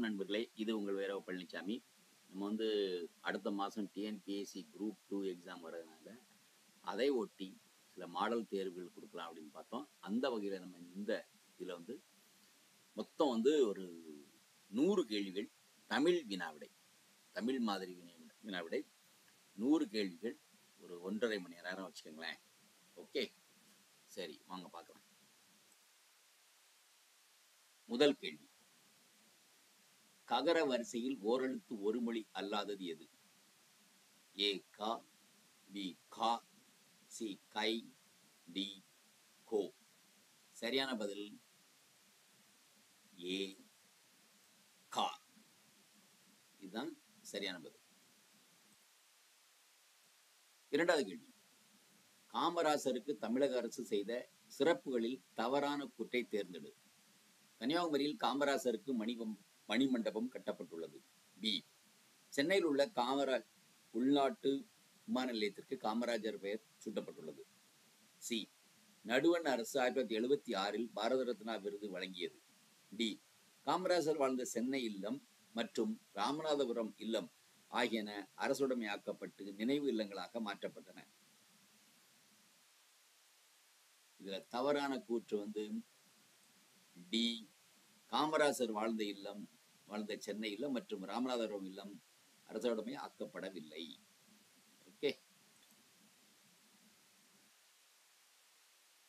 வணக்கம் நண்பர்களே, இது உங்கள் வைரவ பழனிசாமி. நம்ம வந்து அடுத்த மாதம் டிஎன்பிஎஸ்சி குரூப் 2 எக்ஸாம் வர்றதுனால அதை ஒட்டி சில மாடல் தேர்வுகள் கொடுக்கலாம் அப்படின்னு பார்த்தோம். அந்த வகையில் நம்ம இந்த இதில் வந்து மொத்தம் வந்து ஒரு 100 கேள்விகள் தமிழ் வினாவிடை, தமிழ் மாதிரி வினாவிடை 100 கேள்விகள், ஒரு 1.5 மணி நேரம் வச்சுக்கோங்களேன். ஓகே, சரி வாங்க பார்க்கலாம். முதல் கேள்வி, ககர வரிசையில் ஓரெழுத்து ஒரு மொழி அல்லாதது எது? ஏ கா, பி கா, சி கை, டி கோ. சரியான பதில் ஏ கா. இதுதான் சரியான பதில். இரண்டாவது கேள்வி, காமராசருக்கு தமிழக அரசு செய்த சிறப்புகளில் தவறான கூற்றை தேர்ந்தெடு. கன்னியாகுமரியில் காமராசருக்கு மணிமண்டபம் கட்டப்பட்டுள்ளது. பி, சென்னையில் உள்ள காமராஜ் உள்நாட்டு விமான நிலையத்திற்கு காமராஜர் பெயர் சூட்டப்பட்டுள்ளது. சி, நடுவண் அரசு 1976 பாரத ரத்னா விருது வழங்கியது. டி, காமராஜர் வாழ்ந்த சென்னை இல்லம் மற்றும் ராமநாதபுரம் இல்லம் ஆகியன அரசுடைமையாக்கப்பட்டு நினைவு இல்லங்களாக மாற்றப்பட்டன. இதுல தவறான கூற்று வந்து டி, காமராசர் வாழ்ந்த சென்னை இல்லம் மற்றும் ராமநாதபுரம் இல்லம் அரசுடைமை ஆக்கப்படவில்லை. ஓகே.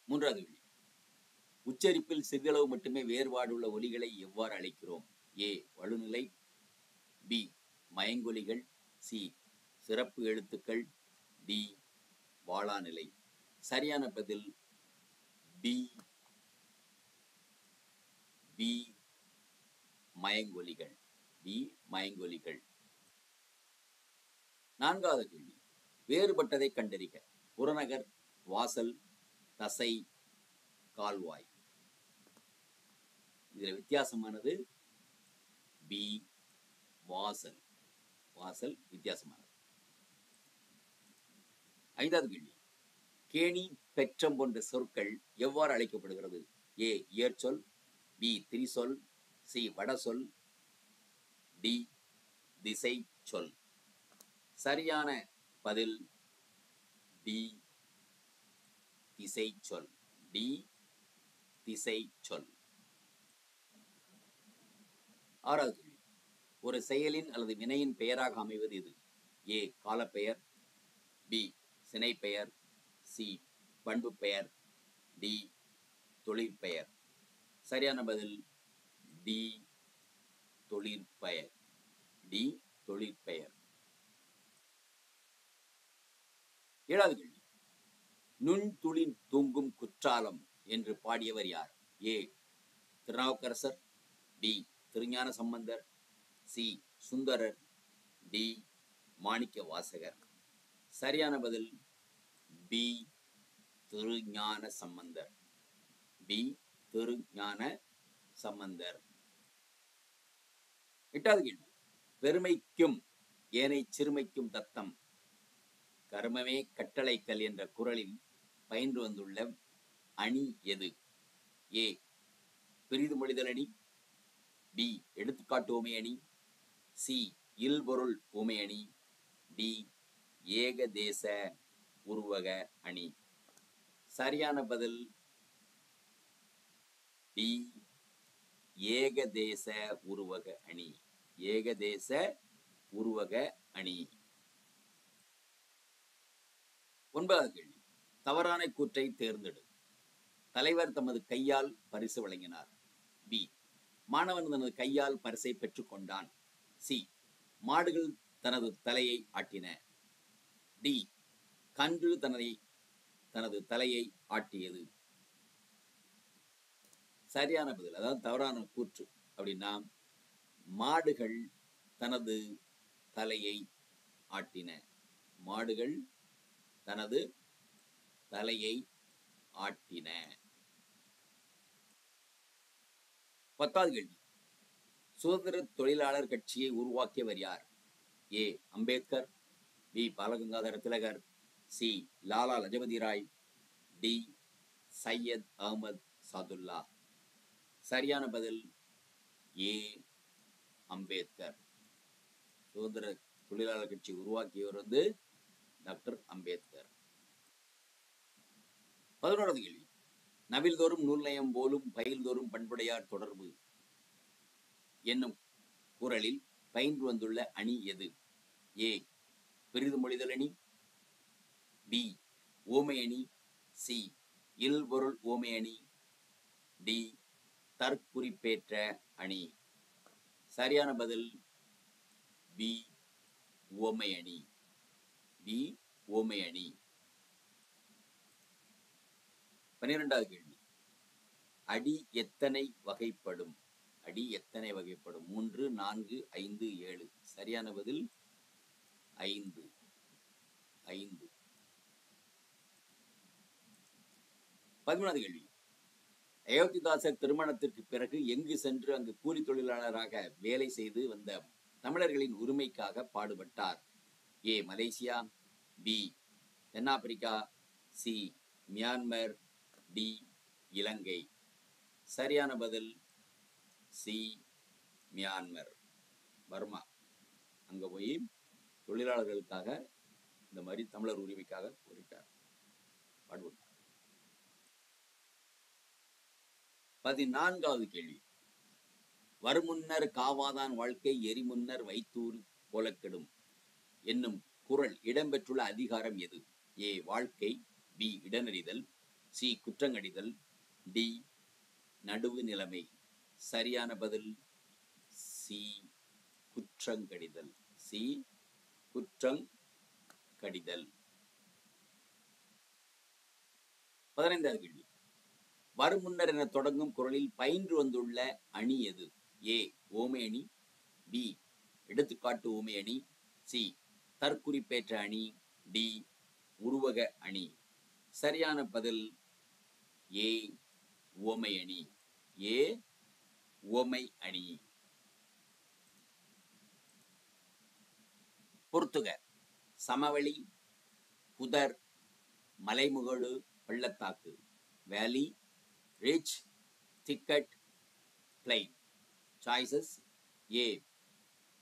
மூன்றாவது கேள்வி, உச்சரிப்பில் சிறிதளவு மட்டுமே வேறுபாடு உள்ள ஒலிகளை எவ்வாறு அழைக்கிறோம்? ஏ, வழுநிலை, பி, மயங்கொலிகள், சி, சிறப்பு எழுத்துக்கள், டி, வாளாநிலை. சரியான பதில் பி, பி, மயங்கொலிகள். பி, மயங்கொலிகள். நான்காவது கேள்வி, வேறுபட்டதை கண்டறிக. புறநகர், வாசல், தசை, கால்வாய். இதுல வித்தியாசமானது பி, வாசல். வாசல் வித்தியாசமானது. ஐந்தாவது கேள்வி, கேணி, பெற்றம் போன்ற சொற்கள் எவ்வாறு அழைக்கப்படுகிறது? ஏ, இயற்சொல், பி, திரிசொல், சி, வடசொல், டி, திசை சொல். சரியான பதில் டி, திசை சொல். டி, திசை சொல். ஆறாவது கேள்வி, ஒரு செயலின் அல்லது வினையின் பெயராக அமைவது எது? ஏ, காலப்பெயர், பி, சினைப்பெயர், சி, பண்பு பெயர், டி, தொழிற்பெயர். சரியான பதில் டி, தொழிற்பெயர். டி, தொழிற்பெயர். ஏழாவது கேள்வி, நுண்துளி தூங்கும் குற்றாலம் என்று பாடியவர் யார்? ஏ, Thirunavukkarasar, B, Thirugnana Sambandar, C, Sundarar, D, Manikka Vasagar. சரியான பதில் பி, திருஞான சம்பந்தர். பி, திருஞான சம்பந்தர். எட்டாவது கேள்வி, பெருமைக்கும் ஏனை சிறுமைக்கும் தத்தம் கர்மமே கட்டளைக்கல் என்ற குறளில் பயின்று வந்துள்ள அணி எது? ஏ, பிரிது மொழிதல் அணி, பி, எடுத்துக்காட்டு உமை அணி, சி, இல்பொருள் உமை அணி, டி, ஏகதேச உருவக அணி. சரியான பதில் டி, ஏகதேச உருவக அணி. ஏகதேச உருவக அணி. ஒன்பதாவது கேள்வி, தவறான கூற்றை தேர்ந்தெடு. தலைவர் தமது கையால் பரிசு வழங்கினார். பி, மாணவன் தனது கையால் பரிசை பெற்றுக் கொண்டான். சி, மாடுகள் தனது தலையை ஆட்டின. டி, கன்று தனது தலையை ஆட்டியது. சரியான பதில், அதாவது தவறான கூற்று அப்படின்னா, மாடுகள் தனது தலையை ஆட்டின. மாடுகள் தனது தலையை ஆட்டின. 10வது கேள்வி, சுதந்திர தொழிலாளர் கட்சியை உருவாக்கியவர் யார்? ஏ, அம்பேத்கர், பி, பாலகங்காதர திலகர், சி, லாலா லஜபதி ராய், டி, சையத் அகமது சாதுல்லா. சரியான பதில் ஏ, அம்பேத்கர். சுதந்திர தொழிலாளர் கட்சி உருவாக்கியவர் வந்து டாக்டர் அம்பேத்கர். 11வது கேள்வி. நவில்தோறும் நூல் நயம் போலும் பயில்தோறும் பண்புடையார் தொடர்பு என்னும் குறளில் பயின்று வந்துள்ள அணி எது? ஏ பெரிது மொழிதல் அணி, பி ஓமை அணி, சி இல்பொருள் ஓமை அணி, டி தற்குறிப்பேற்ற அணி. சரியான பதில் பி ஓமை அணி. பி ஓமை அணி. 12வது கேள்வி. அடி எத்தனை வகைப்படும்? அடி எத்தனை வகைப்படும்? 3, 4, 5, 7. சரியான பதில் 5. 5. 13வது கேள்வி. அயோத்திதாசர் திருமணத்திற்கு பிறகு எங்கு சென்று அங்கு கூலி தொழிலாளராக வேலை செய்து வந்த தமிழர்களின் உரிமைக்காக பாடுபட்டார்? ஏ மலேசியா, பி தென்னாப்பிரிக்கா, சி மியான்மர், டி இலங்கை. சரியான பதில் சி மியான்மர், பர்மா. அங்க போய் தொழிலாளர்களுக்காக இந்த மாதிரி தமிழர் உரிமைக்காக போரிட்டார், பாடுபட்டார். 14வது கேள்வி. வருமுன்னர் காவாதான் வாழ்க்கை எரிமுன்னர் வைத்தூர் போலக்கெடும் என்னும் குறள் இடம்பெற்றுள்ள அதிகாரம் எது? ஏ வாழ்க்கை, பி இடனறிதல், சி குற்றங்கடிதல், டி நடுவு நிலைமை. சரியான பதில் சி குற்றங்கடிதல். சி குற்றங்கடிதல். 15வது கேள்வி. வருமுன்னர் என தொடங்கும் குறளில் பயின்று வந்துள்ள அணி எது? ஏ ஓமை அணி, பி எடுத்துக்காட்டு ஓமை அணி, சி தற்குறிப்பேற்ற அணி, டி உருவக அணி. சரியான பதில் ஏ ஓமை அணி. ஏ ஓமை அணி. பொறுத்துக. சமவெளி, புதர், மலைமுகடு, பள்ளத்தாக்கு. வேலி, ரிச், திக்கட், பிளைன். சாய்ஸஸ் ஏ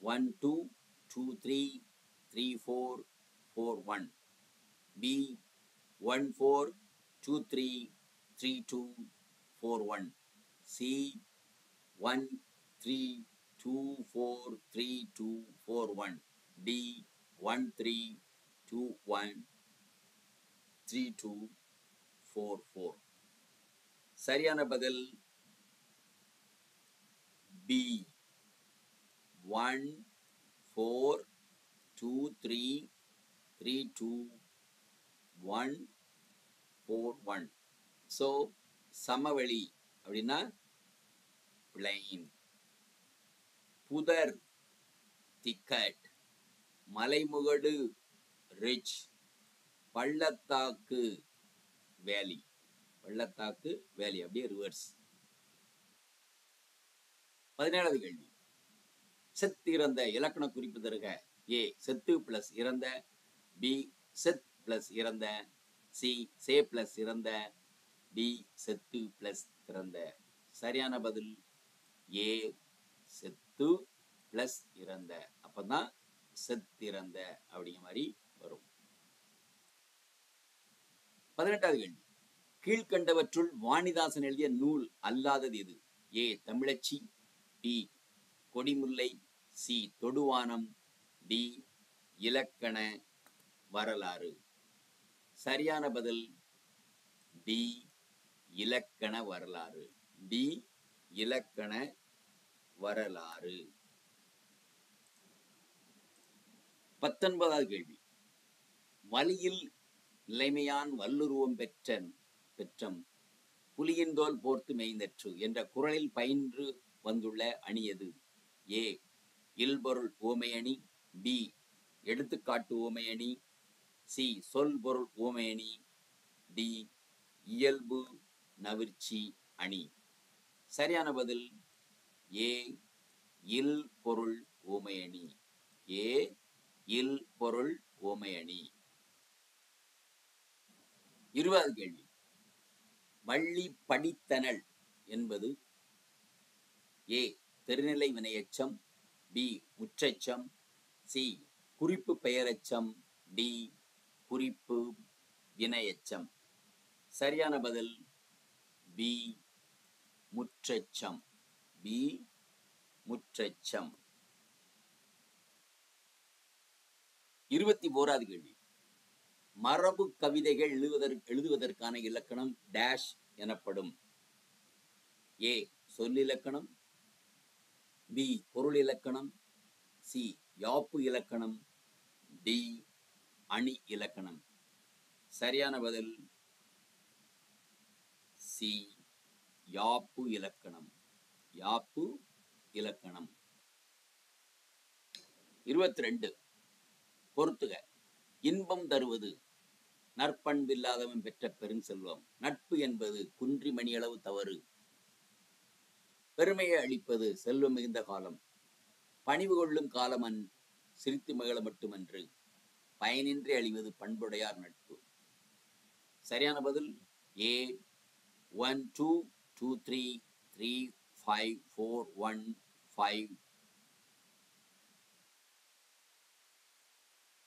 1 2 2 3 3 4 4 1, பி 1 4 2 3 3 2 4 1, சி 1 3 2 4 3 2 4 1, டி 1 3 2 1 3 2 4 4. சரியான பதில் பி 1 4 2 3 3 2 1 4 1. ஸோ சமவெளி அப்படின்னா பிளைன், புதர் திக்கட், மலைமுகடு ரிச், பள்ளத்தாக்கு வேலி. பள்ளத்தாக்கு வேலி அப்படியே ரிவர்ஸ். 17வது கேள்வி. செத்து இறந்த இலக்கண குறிப்பு தருக. ஏ செத்து பிளஸ் இறந்த, பி செத் பிளஸ் இறந்த, சி சே பிளஸ் இறந்த, டி செத்து பிளஸ் இறந்த. சரியான பதில் ஏ செத்து பிளஸ் இறந்த. அப்பதான் செத்திறந்த அப்படிங்கிற மாதிரி வரும். 18வது கேள்வி. கீழ்கண்டவற்றுள் வாணிதாசன் எழுதிய நூல் அல்லாதது எது? ஏ தமிழச்சி, பி கொடிமுல்லை, சி தொடுவானம், டி இலக்கண வரலாறு. சரியான பதில் டி இலக்கண வரலாறு. டி இலக்கண வரலாறு. 19வது கேள்வி. வலியில் நிலைமையான் வல்லுருவம் பெற்றம் புலியின் தோல் போர்த்து மெய்ந்தற்று என்ற குறளில் பயின்று வந்துள்ள அணி எது? ஏ இல்பொருள் ஓமை அணி, பி எடுத்துக்காட்டு ஓமை அணி, சி சொல் பொருள் ஓமை அணி, டி இயல்பு நவிர்ச்சி அணி. சரியான பதில் ஏ இல் பொருள் ஓமை அணி. ஏ இல் பொருள் ஓமை அணி. 20வது கேள்வி. வள்ளி படித்தனள் என்பது ஏ தெருநிலை வினையெச்சம், பி முற்றெச்சம், சி குறிப்பு பெயரெச்சம், டி குறிப்பு வினையெச்சம். சரியான பதில் பி முற்றெச்சம். பி முற்றெச்சம். 21வது கேள்வி. மரபு கவிதைகள் எழுதுவதற்கான இலக்கணம் டேஷ் எனப்படும். ஏ சொல்லிலக்கணம், பி பொருள் இலக்கணம், சி யாப்பு இலக்கணம், டி அணி இலக்கணம். சரியான பதில் சி யாப்பு இலக்கணம். யாப்பு இலக்கணம். 22 பொறுத்துக. இன்பம் தருவது நற்பண்பில்லாதவன் பெற்ற பெருஞ்செல்வம். நட்பு என்பது குன்றி மணியளவு தவறு. பெருமையை அளிப்பது செல்வம் மிகுந்த காலம். பணிவு கொள்ளும் காலமன் சிரித்து மகிழ மட்டுமன்று. பயனின்றி அழிவது பண்புடையார் நட்பு. சரியான பதில் ஏ 1 2 2 3 3 5 4 1 5.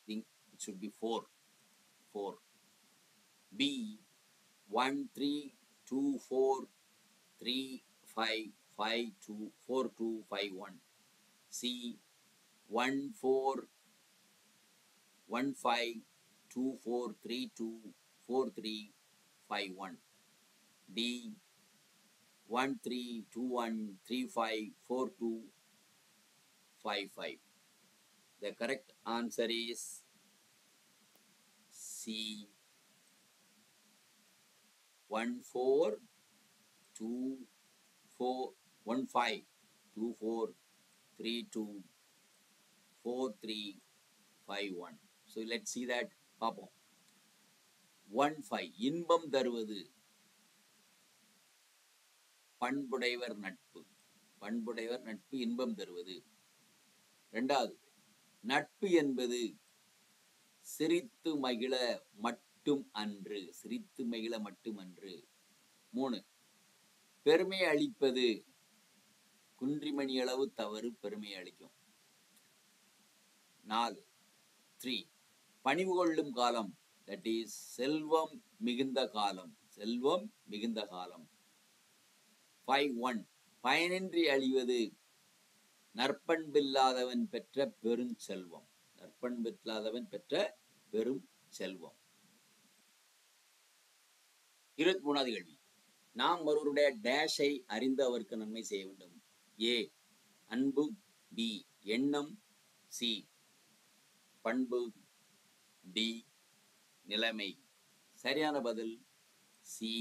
think it should be 4. B 1 3 2 4 3 5 5 2 4 2 5 1. C 1 4 1 5 2 4 3 2 4 3 5 1. D 1 3 2 1 3 5 4 2 5 5. The correct answer is C 1 4 2 4 1 5 2 4 3 2 4 3 5 1. So let's see that. பார்ப்போம். 1 5 இன்பம் தருவது பண்புடையவர் நட்பு. பண்புடையவர் நட்பு இன்பம் தருவது. இரண்டாவது, நட்பு என்பது சிரித்து மகிழ மட்டும் அன்று. சிரித்து மகிழ மட்டுமன்று. 3, பெருமை அளிப்பது குன்றிமணி அளவு தவறு பெருமை அளிக்கும். 4, 3, பணிவு கொள்ளும் காலம், that is செல்வம் மிகுந்த காலம். செல்வம் மிகுந்த காலம். 5, 1, பயனின்றி அழிவது நற்பண்பில்லாதவன் பெற்ற பெரும் செல்வம். நற்பண்பில்லாதவன் பெற்ற பெரும் செல்வம். 23வது கேள்வி. நாம் ஒருவருடைய டேஷை அறிந்து அவருக்கு நன்மை செய்ய வேண்டும். ஏ அன்பு, பி எண்ணம், சி பண்பு, டி நிலைமை. சரியான பதில் சி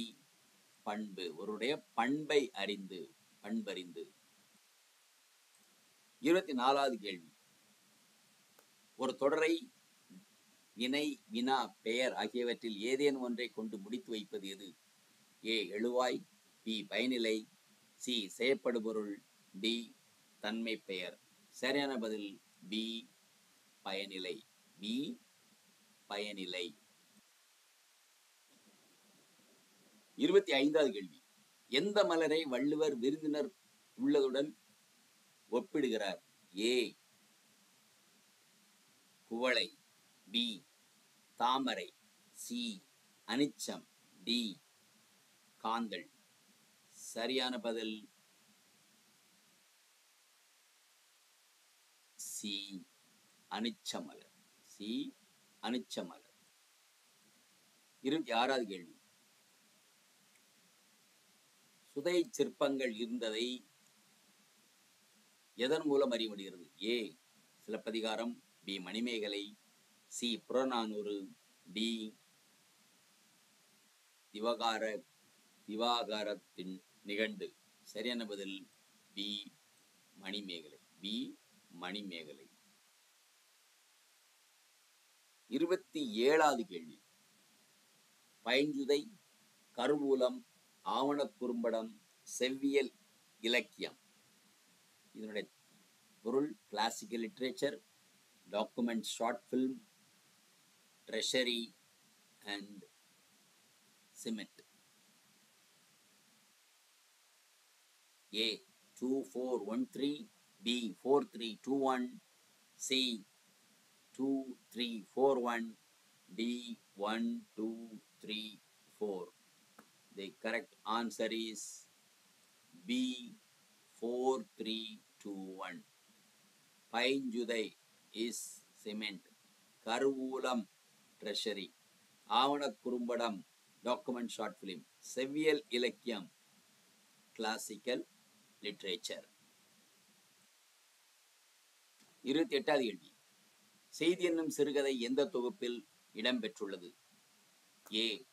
பண்பு. ஒருடைய பண்பை அறிந்து, பண்பறிந்து. 24வது கேள்வி. ஒரு தொடரை வினை, வினா, பெயர் ஆகியவற்றில் ஏதேனும் ஒன்றை கொண்டு முடித்து வைப்பது எது? ஏ எழுவாய், பி பயனிலை, சி செயற்படுபொருள், டி தன்மை பெயர். சரியான பதில் பி பயனிலை. பி பயனிலை. 25வது கேள்வி. எந்த மலரை வள்ளுவர் விருந்தினர் உள்ளதுடன் ஒப்பிடுகிறார்? ஏ குவளை, பி தாமரை, சி அனிச்சம், டி காந்தள். சரியான பதில் சி அனிச்சமலர். சி அனிச்சமலர். 26வது கேள்வி. சுதை சிற்பங்கள் இருந்ததை எதன் மூலம் அறிய முடிகிறது? A Silappathikaram, B Manimekalai, C Purananuru, D திவாகரத்தின் நிகண்டு. சரியான பதில் பி மணிமேகலை. பி மணிமேகலை. 27வது கேள்வி. பைஞ்சுதை, கருவூலம், ஆவணக் குறும்படம், செவ்வியல் இலக்கியம். இதனுடைய பொருள் classical literature, document, short film, treasury and cement. A 2413, B 4321, C 2341, D 1234. The correct answer is B 4321. பைஞ்சுதை is cement. கருவூலம் treasury. ஆவணக் குறும்படம் document short film. செவ்வியல் இலக்கியம் classical literature. 28வது கேள்வி. செய்தி என்னும் சிறுகதை எந்த தொகுப்பில் இடம்பெற்றுள்ளது? A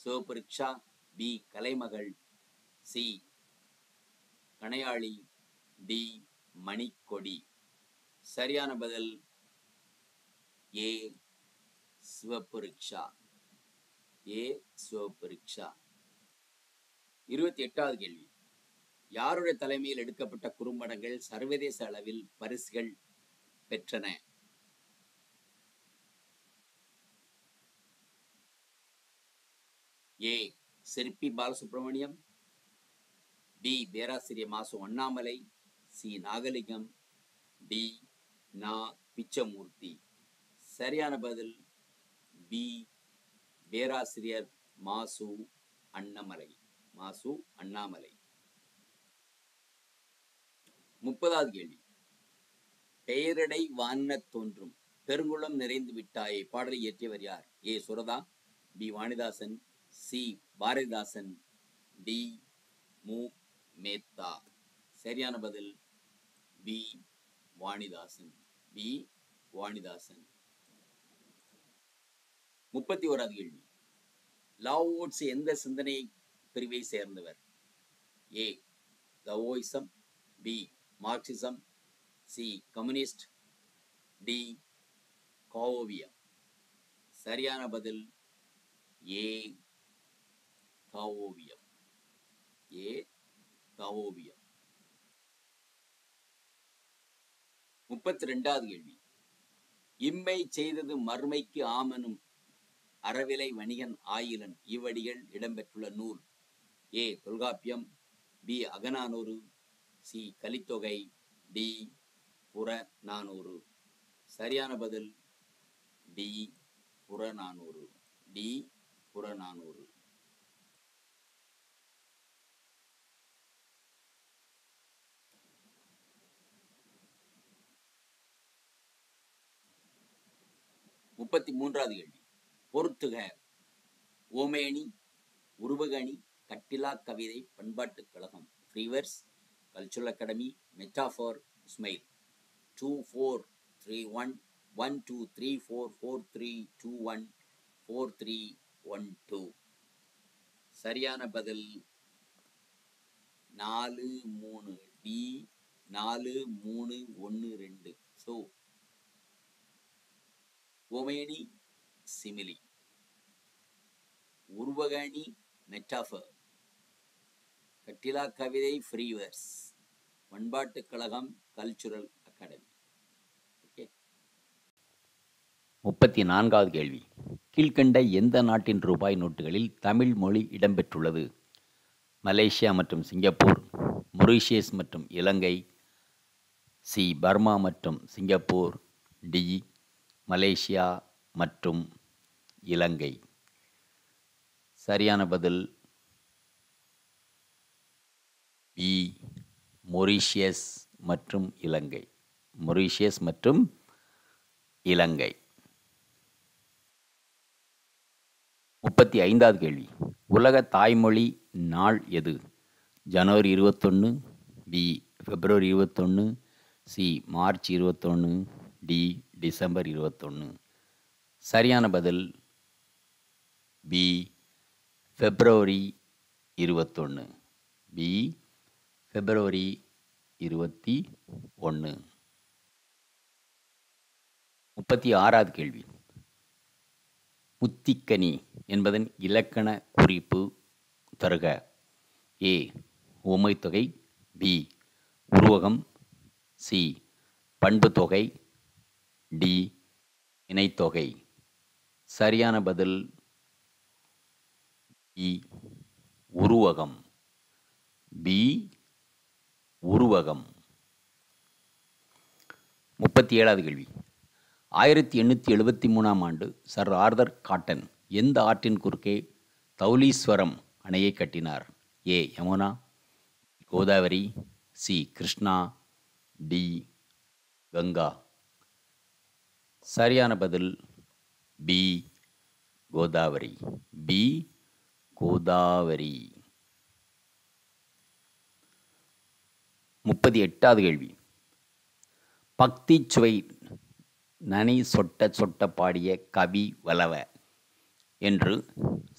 சிவபரீட்சா, B Kalaimagal, C கணையாளி, D Manikodi. சரியான பதில் A சிவபரீட்சா. A சிவபரீட்சா. 28வது கேள்வி. யாருடைய தலைமையில் எடுக்கப்பட்ட குறும்படங்கள் சர்வதேச அளவில் பரிசுகள் பெற்றன? A சிற்பி பாலசுப்ரமணியம், B பேராசிரியர் மாசு அண்ணாமலை, C நாகலிங்கம், D நா பிச்சமூர்த்தி. சரியான பதில் B பேராசிரியர் மாசு அண்ணாமலை. 30வது கேள்வி. பெயரடை வானத் தோன்றும் பெருங்குளம் நிறைந்து விட்டாயே பாடலை இயற்றியவர் யார்? A Suratha, B Vanidasan, C Bharathidasan, D மு மேத்தா. சரியான பதில் B வாணிதாசன். 31வது கேள்வி. லாவோட்ஸ் எந்த சிந்தனை பிரிவை சேர்ந்தவர்? A Taoism, B Marxism, C communist, D காவோவியம். சரியான பதில் A தாவோவியம். 32வது கேள்வி. இம்மை செய்தது மறுமைக்கு ஆமெனும் அறவிலை வணிகன் ஆயிலன் இவ்வடிகள் இடம்பெற்றுள்ள நூல்? A Tolkappiyam, B Akananuru, C Kalithogai, D Purananuru. சரியான பதில் D புறநானூறு. 33வது கேள்வி. பொறுத்துக. ஓமேனி, உருவகணி, கட்டிலா கவிதை, பண்பாட்டுக் கழகம், ஃப்ரீவர்ஸ், கல்ச்சுரல் அகாடமி, மெட்டாஃபோர், ஸ்மைல். 2431 12344321 4312. சரியான பதில் 43 D 4312. ஸோ ஓமேனி சிமிலி, உருவகணி மெட்டாஃபர், கட்டிலா கவிதை ஃப்ரீவர்ஸ், பண்பாட்டுக் கழகம் கல்ச்சுரல் அகாடமி. 34வது கேள்வி. கீழ்கண்ட எந்த நாட்டின் ரூபாய் நோட்டுகளில் தமிழ் மொழி இடம்பெற்றுள்ளது? மலேசியா மற்றும் சிங்கப்பூர், மொரீஷியஸ் மற்றும் இலங்கை, C பர்மா மற்றும் சிங்கப்பூர், D மலேசியா மற்றும் இலங்கை. சரியான பதில் B மொரீஷியஸ் மற்றும் இலங்கை. 35வது கேள்வி. உலக தாய்மொழி நாள் எது? ஜனவரி 21, B பிப்ரவரி 21, C மார்ச் 21, D டிசம்பர் 21. சரியான பதில் B பிப்ரவரி 21. 36வது கேள்வி. முத்திக்கனி என்பதன் இலக்கண குறிப்பு தருக. A உமைத்தொகை, B உருவகம், C பண்புத்தொகை, D இணைத்தொகை. சரியான பதில் B உருவகம். 36 37வது கேள்வி. 1873ஆம் ஆண்டு சர் ஆர்தர் காட்டன் எந்த ஆற்றின் குறுக்கே தௌலீஸ்வரம் அணையை கட்டினார்? ஏ யமுனா, கோதாவரி, சி கிருஷ்ணா, டி கங்கா. சரியான பதில் பி கோதாவரி. பி கோதாவரி. 38வது கேள்வி. பக்தி சுவை நனி சொட்ட சொட்ட பாடிய கவி வலவ என்று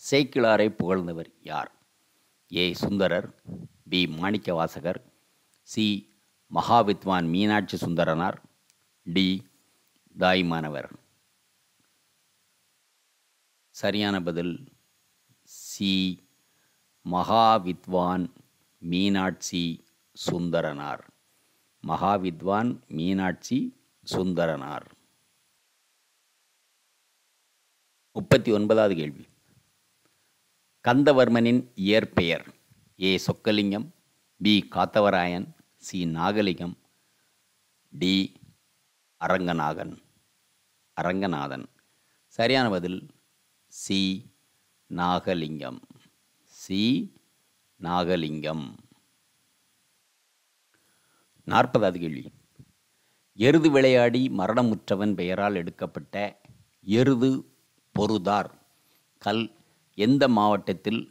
சேக்கிழாரை புகழ்ந்தவர் யார்? ஏ Sundarar, B Manikka Vasagar, C Mahavidwan Meenakshi Sundaranar, D Thayumanavar. சரியான பதில் சி மகாவித்வான் மீனாட்சி சுந்தரனார். மகாவித்வான் மீனாட்சி சுந்தரனார். 39வது கேள்வி. கந்தவர்மனின் இயற்பெயர்? A Chokkalingam, B Kathavarayan, C Nagalingam, D Aranganathan. சரியான பதில் சி நாகலிங்கம். சி நாகலிங்கம். 40வது கேள்வி. எருது விளையாடி மரணமுற்றவன் பெயரால் எடுக்கப்பட்ட எருது பொருதார் கல் எந்த மாவட்டத்தில்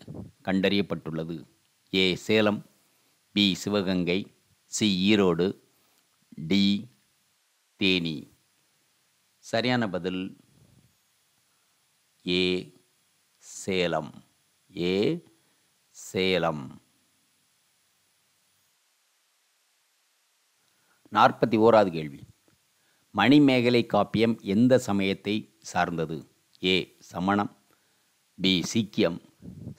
கண்டறியப்பட்டுள்ளது? A Salem, B Sivaganga, C Erode, D Theni. சரியான பதில் ஏ சேலம். ஏ சேலம். 41வது கேள்வி. மணிமேகலை காப்பியம் எந்த சமயத்தை சார்ந்தது? ஏ சமணம், பி சீக்கியம்,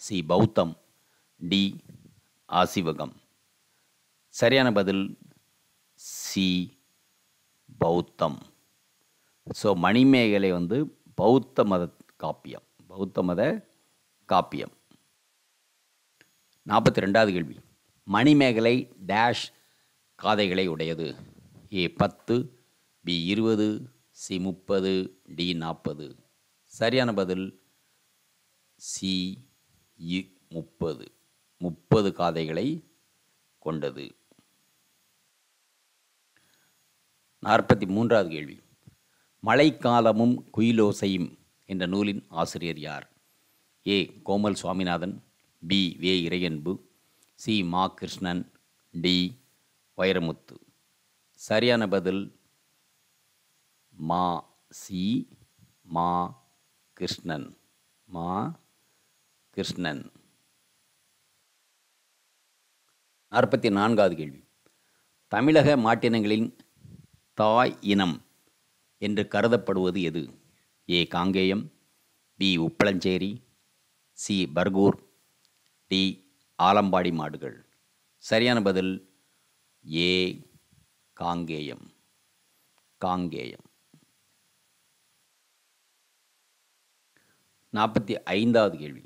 சி பௌத்தம், டி ஆசிவகம். சரியான பதில் சி பௌத்தம். ஸோ மணிமேகலை பௌத்த மத காப்பியம். பௌத்த மத காப்பியம். 42வது கேள்வி. மணிமேகலை டேஷ் காதைகளை உடையது? ஏ 10, பி 20, சி 30, டி 40. சரியான பதில் சி 30. 30 காதைகளை கொண்டது. 43வது கேள்வி. மழைக்காலமும் குயிலோசையும் என்ற நூலின் ஆசிரியர் யார்? ஏ கோமல் சுவாமிநாதன், பி வே இறையன்பு, சி மா கிருஷ்ணன், டி வைரமுத்து. சரியான பதில் மா சி மா கிருஷ்ணன். மா கிருஷ்ணன். 44வது கேள்வி. தமிழக மாட்டினங்களின் தாய் இனம் என்று கருதப்படுவது எது? A Kangayam, B Uppalancheri, C Bargur, D Alambadi மாடுகள். சரியான பதில் ஏ காங்கேயம். காங்கேயம். 45வது கேள்வி.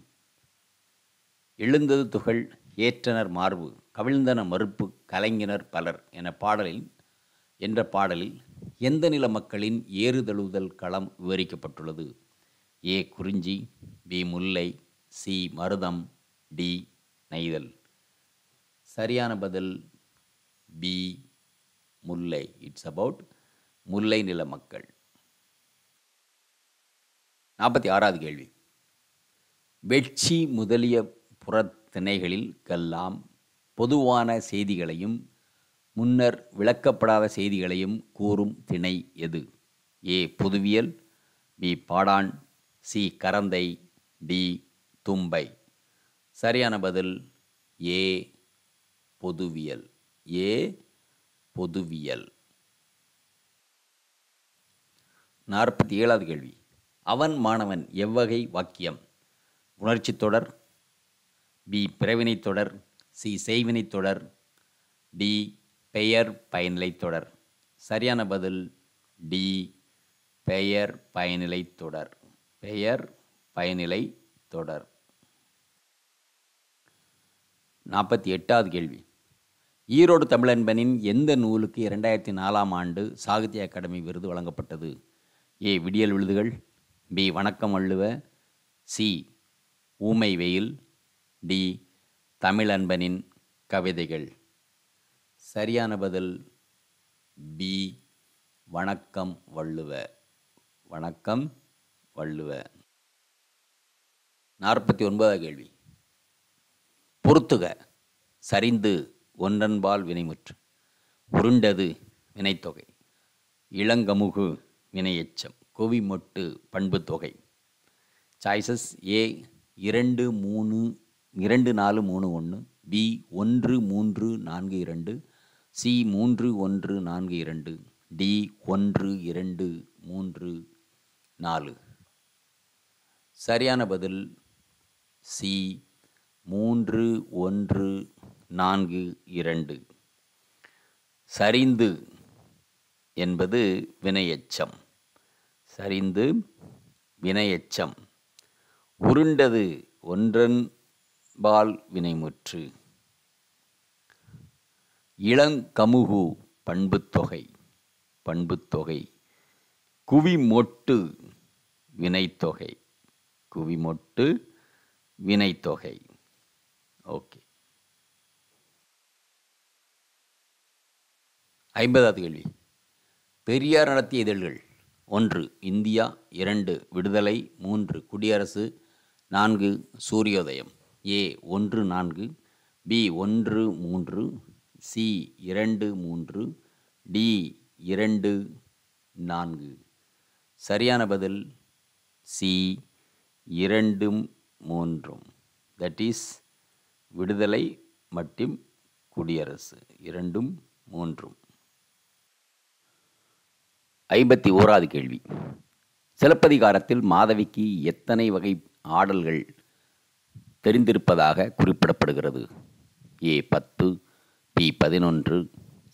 எழுந்தது துகள் ஏற்றனர் மார்பு கவிழ்ந்தன மறுப்பு கலைஞனர் பலர் என்ற பாடலில் எந்த நில மக்களின் ஏறுதழுவுதல் களம் விவரிக்கப்பட்டுள்ளது? ஏ குறிஞ்சி, பி முல்லை, சி மருதம், டி நெய்தல். சரியான பதில் பி முல்லை. இட்ஸ் அபவுட் முல்லை நில மக்கள். 46வது கேள்வி. வெட்சி முதலிய புறத்திணைகளில் பொதுவான செய்திகளையும் முன்னர் விளக்கப்படாத செய்திகளையும் கூறும் திணை எது? ஏ பொதுவியல், பி பாடான், சி கரந்தை, டி தும்பை. சரியான பதில் ஏ பொதுவியல். ஏ பொதுவியல். 47வது கேள்வி. அவன் மாணவன் எவ்வகை வாக்கியம்? உணர்ச்சி தொடர், பி பிறவினைத் தொடர், சி செய்வினைத் தொடர், டி பெயர் பயனிலைத் தொடர். சரியான பதில் டி பெயர் பயனிலைத் தொடர். பெயர் பயனிலை தொடர். 48வது கேள்வி. ஈரோடு தமிழன்பனின் எந்த நூலுக்கு 2004ஆம் ஆண்டு சாகித்ய அகாடமி விருது வழங்கப்பட்டது? ஏ. விடியல் விழுதுகள், பி. வணக்கம் வள்ளுவ, சி. ஊமை வெயில், டி. தமிழன்பனின் கவிதைகள். சரியான பதில் பி. வணக்கம் வள்ளுவ. வணக்கம் வள்ளுவ. 49வது கேள்வி. பொறுத்துக. சரிந்து ஒன்றன்பால் வினைமுற்று. உருண்டது வினைத்தொகை. இளங்கமுகு வினையெச்சம். குவி மொட்டு பண்பு தொகை. சாய்ஸஸ்: ஏ 2 3 2 4 3 1, பி 1 3 4 2, சி 3 1 4 2, டி 1 2 3 4. சரியான பதில் சி 3 1 4 2. சரிந்து என்பது வினையெச்சம். சரிந்து வினையெச்சம். உருண்டது ஒன்றன்பால் வினைமுற்று. இளங்கமுகு பண்புத்தொகை. பண்புத்தொகை. குவிமொட்டு வினைத்தொகை. குவிமொட்டு வினைத்தொகை. ஓகே. 50வது கேள்வி. பெரியார் நடத்திய இதழ்கள்: 1 இந்தியா, 2 விடுதலை, 3 குடியரசு, 4 சூரியோதயம். ஏ 1 4, பி 1 3, சி 2 3, டி 2 4. சரியான பதில் சி 2 3. தட் இஸ் விடுதலை மற்றும் குடியரசு 2 3. 51வது கேள்வி. சிலப்பதிகாரத்தில் மாதவிக்கு எத்தனை வகை ஆடல்கள் தெரிந்திருப்பதாக குறிப்பிடப்படுகிறது? ஏ 10, பி 11,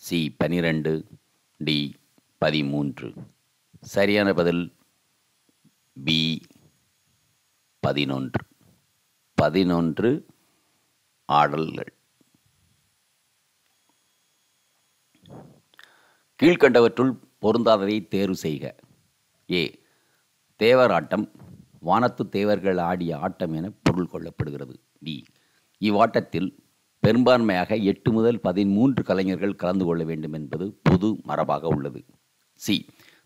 சி 12, டி 13. சரியான பதில் பி 11. 11 ஆடல்கள். கீழ்கண்டவற்றுள் பொருந்தாததை தேர்வு செய்க. ஏ தேவராட்டம் வானத்து தேவர்கள் ஆடிய ஆட்டம் என பொருள் கொள்ளப்படுகிறது. பி இவ்வாட்டத்தில் பெரும்பான்மையாக 8 முதல் 13 கலைஞர்கள் கலந்து கொள்ள வேண்டும் என்பது பொது மரபாக உள்ளது. சி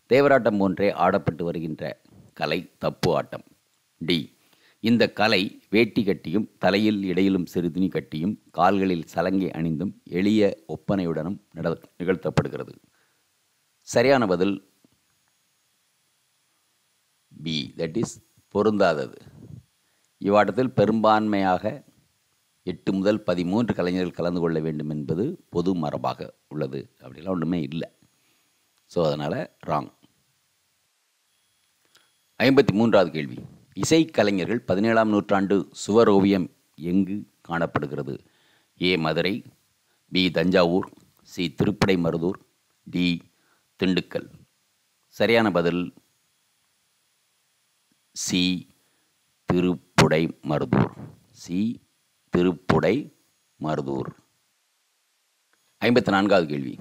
தேவராட்டம் போன்றே ஆடப்பட்டு வருகின்ற கலை தப்பு ஆட்டம். டி இந்த கலை வேட்டி கட்டியும் தலையில் இடையிலும் சிறுதுணி கட்டியும் கால்களில் சலங்கை அணிந்தும் எளிய ஒப்பனையுடனும் நிகழ்த்தப்படுகிறது. சரியான பதில் பி தட் இஸ் பொருந்தாதது. இவ்வாட்டத்தில் பெரும்பான்மையாக 8 முதல் 13 கலைஞர்கள் கலந்து கொள்ள வேண்டும் என்பது பொது மரபாக உள்ளது. அப்படிலாம் ஒன்றுமே இல்லை. ஸோ அதனால் ராங். 53வது கேள்வி. இசைக்கலைஞர்கள் 17ஆம் நூற்றாண்டு சுவர் ஓவியம் எங்கு காணப்படுகிறது? A Madurai, B Thanjavur, C Thiruppadai Marudur, D Dindigul. சரியான பதில் சி திருப்புடை மருதூர். சி திருப்புடை மருதூர். 54வது கேள்வி.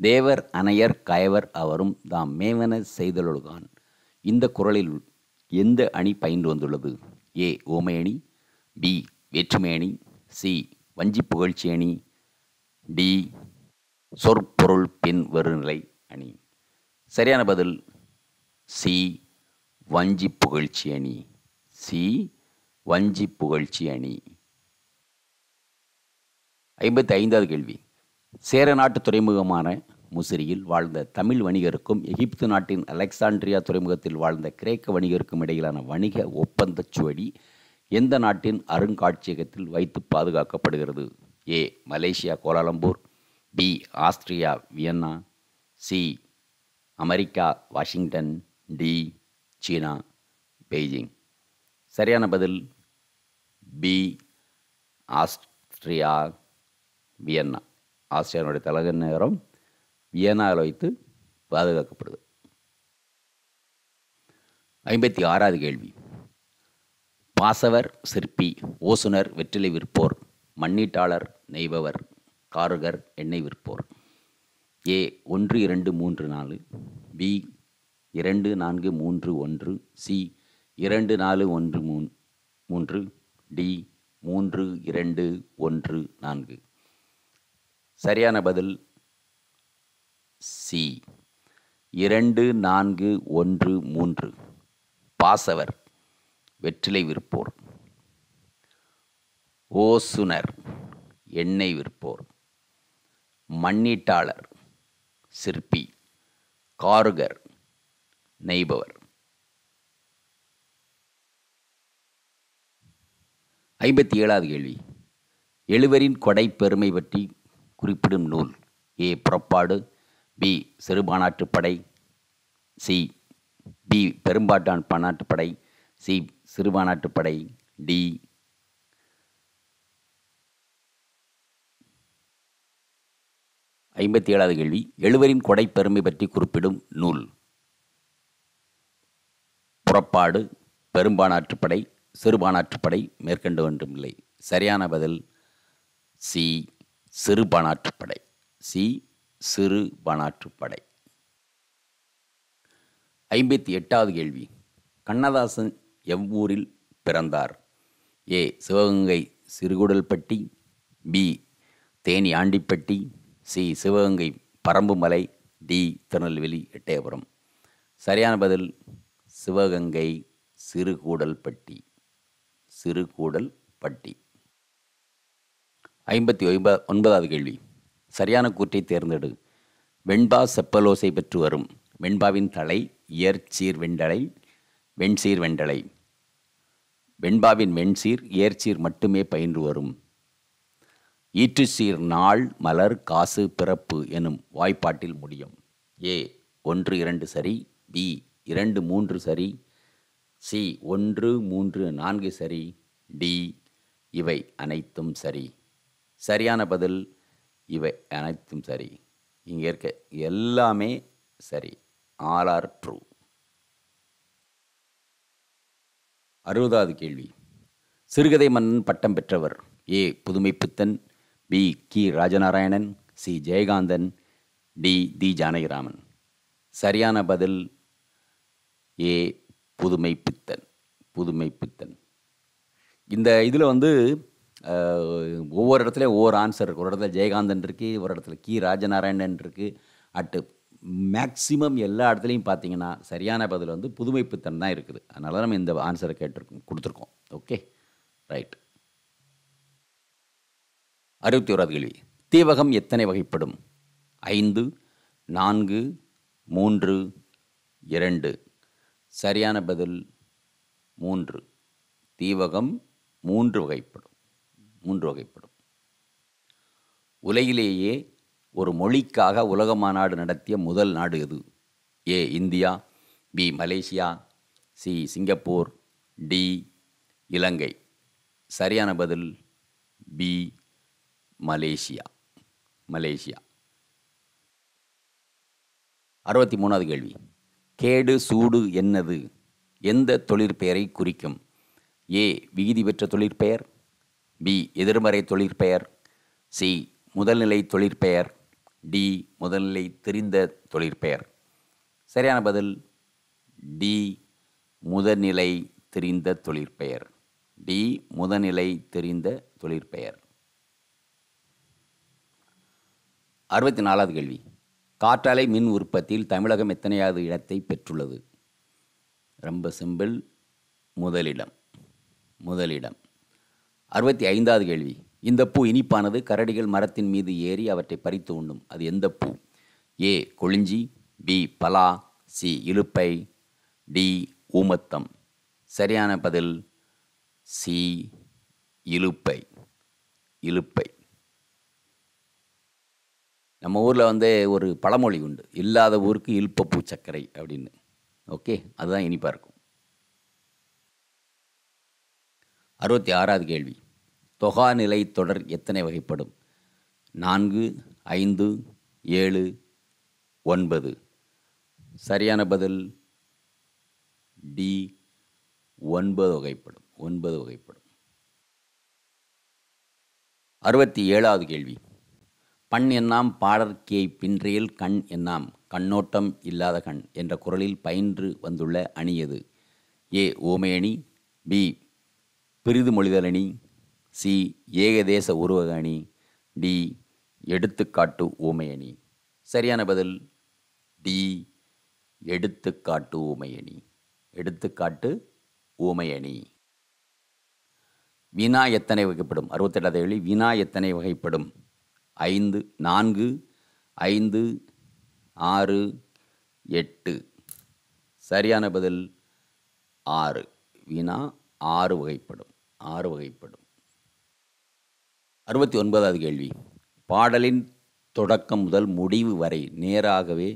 தேவர் அனையர் கயவர் அவரும் தாம் மேவன செய்தலொழுகான். இந்த குறளில் எந்த அணி பயின்று வந்துள்ளது? ஏ ஓமை அணி, பி வேற்றுமை அணி, சி வஞ்சி புகழ்ச்சி அணி, டி சொற்பொருள் பின் வருநிலை அணி. சரியான பதில் சி வஞ்சி புகழ்ச்சி அணி. சி வஞ்சி புகழ்ச்சி அணி. 55வது கேள்வி. சேர நாட்டு துறைமுகமான முசிறியில் வாழ்ந்த தமிழ் வணிகருக்கும் எகிப்து நாட்டின் அலெக்சாண்ட்ரியா துறைமுகத்தில் வாழ்ந்த கிரேக்க வணிகருக்கும் இடையிலான வணிக ஒப்பந்தச் சுவடி எந்த நாட்டின் அருங்காட்சியகத்தில் வைத்து பாதுகாக்கப்படுகிறது? A Malaysia Kuala Lumpur, B Austria Vienna, C America Washington, D China Beijing. சரியான பதில் பி ஆஸ்திரியா வியன்னா. ஆஸ்திரியாவுடைய தலைநகரம் வியன்னாவில் வைத்து பாதுகாக்கப்படுது. 56வது கேள்வி. பாசவர் சிற்பி, ஓசுனர் வெற்றிலை விற்போர், மண்ணீட்டாளர் நெய்பவர், காருகர், எண்ணெய் விற்போர். ஏ 1 2 3 4, பி 2 4 3 1, சி 2 4 1 3, டி 3 2 1 4. சரியான பதில் சி 2 4 1 3. பாசவர், வெற்றிலை விற்போர். ஓசுனர், எண்ணெய் விற்போர். மண்ணீட்டாளர், சிற்பி. காருகர், நெய்பவர். 57வது கேள்வி. எழுவரின் கொடை பெருமை பற்றி குறிப்பிடும் நூல். A Purappadu, B Sirupanatruppadai, C B Perumpattan Panattuppadai, C Sirupanattuppadai, D 57வது கேள்வி. எழுவரின் கொடை பெருமை பற்றி குறிப்பிடும் நூல். புறப்பாடு, பெரும்பானாற்றுப்படை, சிறுபானாற்றுப்படை, மேற்கண்டு ஒன்றுமில்லை. சரியான பதில் சி சிறுபானாற்றுப்படை. சி சிறுபானாற்றுப்படை. 58வது கேள்வி. கண்ணதாசன் எவ்வூரில் பிறந்தார்? A Sivaganga Sirukudalpatti, B Theni Andipatti, C Sivaganga Parambumalai, D Tirunelveli Ettayapuram. சரியான பதில் சிவகங்கை சிறுகூடல்பட்டி. சிறுகூடல்பட்டி. 59வது கேள்வி. சரியான கூற்றை தேர்ந்தெடு. வெண்பா செப்பலோசை பெற்று வரும். வெண்பாவின் தலை இயற்சீர் வெண்டலை, வெண்சீர் வெண்டலை. வெண்பாவின் வெண்சீர் இயற்சீர் மட்டுமே பயின்று வரும். ஈற்றுச்சீர் நாள் மலர் காசு பிறப்பு எனும் வாய்ப்பாட்டில் முடியும். ஏ 1 2 சரி, பி 2 3 சரி, சி 1 3 4 சரி, டி இவை அனைத்தும் சரி. சரியான பதில் இவை அனைத்தும் சரி. இங்கே இருக்க எல்லாமே சரி. All are true. 60வது கேள்வி. சிறுகதை மன்னன் பட்டம் பெற்றவர். ஏ புதுமைப்பித்தன், பி கி ராஜநாராயணன், சி ஜெயகாந்தன், டி தி ஜானகிராமன். சரியான பதில் ஏ புதுமைப்பித்தன். புதுமைப்பித்தன். இந்த இதில் ஒவ்வொரு இடத்துலையும் ஒவ்வொரு ஆன்சர் இருக்குது. ஒரு இடத்துல ஜெயகாந்தன் இருக்குது, ஒரு இடத்துல கி ராஜநாராயணன் இருக்குது. மேக்சிமம் எல்லா இடத்துலையும் பார்த்தீங்கன்னா சரியான பதில் புதுமைப்பித்தன் தான் இருக்குது. அதனால நம்ம இந்த ஆன்சரை கொடுத்துருக்கோம். Okay, right. 61வது கேள்வி. தீவகம் எத்தனை வகைப்படும்? 5 4 3 2. சரியான பதில் 3. தீவகம் 3 வகைப்படும். 3 வகைப்படும். உலகிலேயே ஒரு மொழிக்காக உலக மாநாடு நடத்திய முதல் நாடு எது? A India, B Malaysia, C Singapore, D Ilangai. சரியான பதில் பி மலேசியா. மலேசியா. 63வது கேள்வி. கேடு சூடு என்னது எந்த தொழிற்பெயரை குறிக்கும்? ஏ விகுதி பெற்ற தொழிற்பெயர், பி எதிர்மறை தொழிற்பெயர், சி முதல்நிலை தொழிற்பெயர், டி முதல்நிலை தெரிந்த தொழிற்பெயர். சரியான பதில் டி முதல்நிலை தெரிந்த தொழிற்பெயர். டி முதல்நிலை தெரிந்த தொழிற்பெயர். 64வது கேள்வி. காற்றாலை மின் உற்பத்தியில் தமிழகம் எத்தனையாவது இடத்தை பெற்றுள்ளது? ரொம்ப சிம்பிள், முதலிடம். முதலிடம். 65வது கேள்வி. இந்த பூ இனிப்பானது, கரடிகள் மரத்தின் மீது ஏறி அவற்றை பறித்து உண்ணும். அது எந்த பூ? ஏ கொளிஞ்சி, பி பலா, சி இலுப்பை, டி ஊமத்தம். சரியான பதில் சி இலுப்பை. இலுப்பை. நம்ம ஊரில் ஒரு பழமொழி உண்டு, இல்லாத ஊருக்கு இல்பப்பூ சர்க்கரை அப்படின்னு. ஓகே, அதுதான் இனிப்பாக இருக்கும். 66வது கேள்வி. தொகாநிலை தொடர் எத்தனை வகைப்படும்? 4 5 7 9. சரியான பதில் டி 9 வகைப்படும். 67வது கேள்வி. பண் என்னாம் பாடற்கே பின்றேல் கண் என்னாம் கண்ணோட்டம் இல்லாத கண் என்ற குறளில் பயின்று வந்துள்ள அணி எது? ஏ ஓமை அணி, பி பிறிது மொழிதல் அணி, சி ஏகதேச உருவக அணி, டி எடுத்துக்காட்டு ஊமை அணி. சரியான பதில் டி எடுத்துக்காட்டு ஊமை அணி. எடுத்துக்காட்டு ஊமை அணி. வினா எத்தனை வகைப்படும்? 68வது கேள்வி. வினா எத்தனை வகைப்படும்? 5, 4, 5, 6, 8. சரியான பதில் 6. வினா 6 வகைப்படும். 6 வகைப்படும். 69வது கேள்வி. பாடலின் தொடக்கம் முதல் முடிவு வரை நேராகவே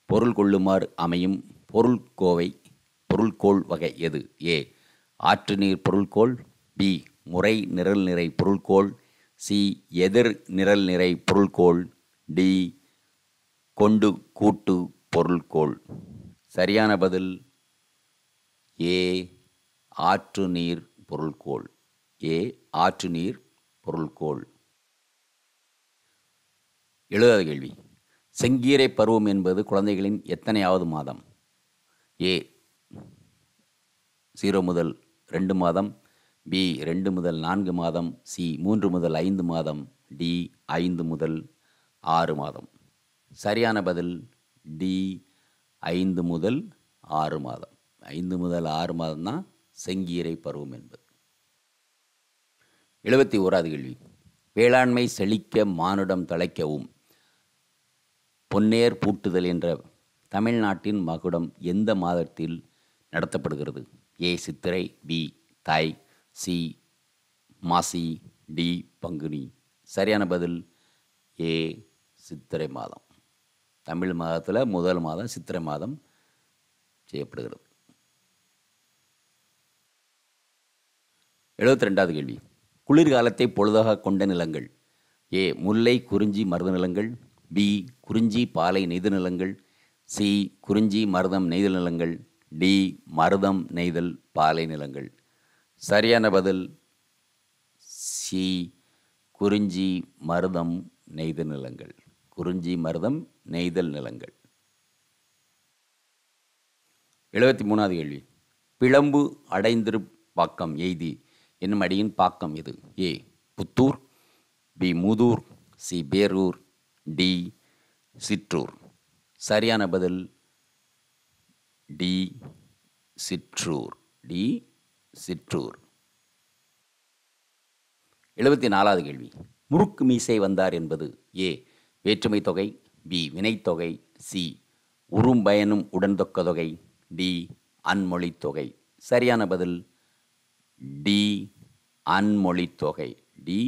பொருள் கொள்ளுமாறு அமையும் பொருள்கோள் வகை எது? ஏ ஆற்று நீர் பொருள்கோள், பி முறை நிரல் நிறை பொருள்கோள், சி எதிர் நிரல் நிறை பொருள்கோள், டி கொண்டு கூட்டு பொருள்கோள். சரியான பதில் ஏ ஆற்று நீர் பொருள்கோள். ஏ ஆற்று நீர் பொருள்கோள். 70வது கேள்வி. செங்கீரை பருவம் என்பது குழந்தைகளின் எத்தனையாவது மாதம்? ஏ 0 முதல் 2 மாதம், பி 2 முதல் 4 மாதம், சி 3 முதல் 5 மாதம், டி 5 முதல் 6 மாதம். சரியான பதில் டி 5 முதல் 6 மாதம். 5 முதல் 6 மாதம் தான் செங்கீரை பருவம் என்பது. 71வது கேள்வி. வேளாண்மை செழிக்க மானுடம் தழைக்கவும் பொன்னேர் பூட்டுதல் என்ற தமிழ்நாட்டின் மகுடம் எந்த மாதத்தில் நடத்தப்படுகிறது? ஏ சித்திரை, பி தை, சி மாசி, டி பங்குனி. சரியான பதில் ஏ சித்திரை மாதம். தமிழ் மாதத்தில் முதல் மாதம் சித்திரை மாதம் செய்யப்படுகிறது. 72வது கேள்வி. குளிர்காலத்தை பொழுதாக கொண்ட நிலங்கள். ஏ முல்லை குறிஞ்சி மருத நிலங்கள், பி குறிஞ்சி பாலை நெய்த நிலங்கள், சி குறிஞ்சி மருதம் நெய்தல் நிலங்கள், டி மருதம் நெய்தல் பாலை நிலங்கள். சரியான பதில் சி குறிஞ்சி மருதம் நெய்த நிலங்கள். குறிஞ்சி மருதம் நெய்தல் நிலங்கள். 73வது கேள்வி. பிளம்பு அடைந்திரு பாக்கம் எய்தி என்னும் அடியின் பாக்கம் எது? ஏ புத்தூர், பி மூதூர், சி பேரூர், டி சிற்றூர். சரியான பதில் டி சிற்றூர். டி சிற்றூர். 74வது கேள்வி. முறுக்கு மீசை வந்தார் என்பது ஏ வேற்றுமை தொகை, பி வினைத்தொகை, சி உறும்பயனும் உடன்தொக்க தொகை, டி அன்மொழித் தொகை. சரியான பதில் டி அன்மொழித் தொகை. டி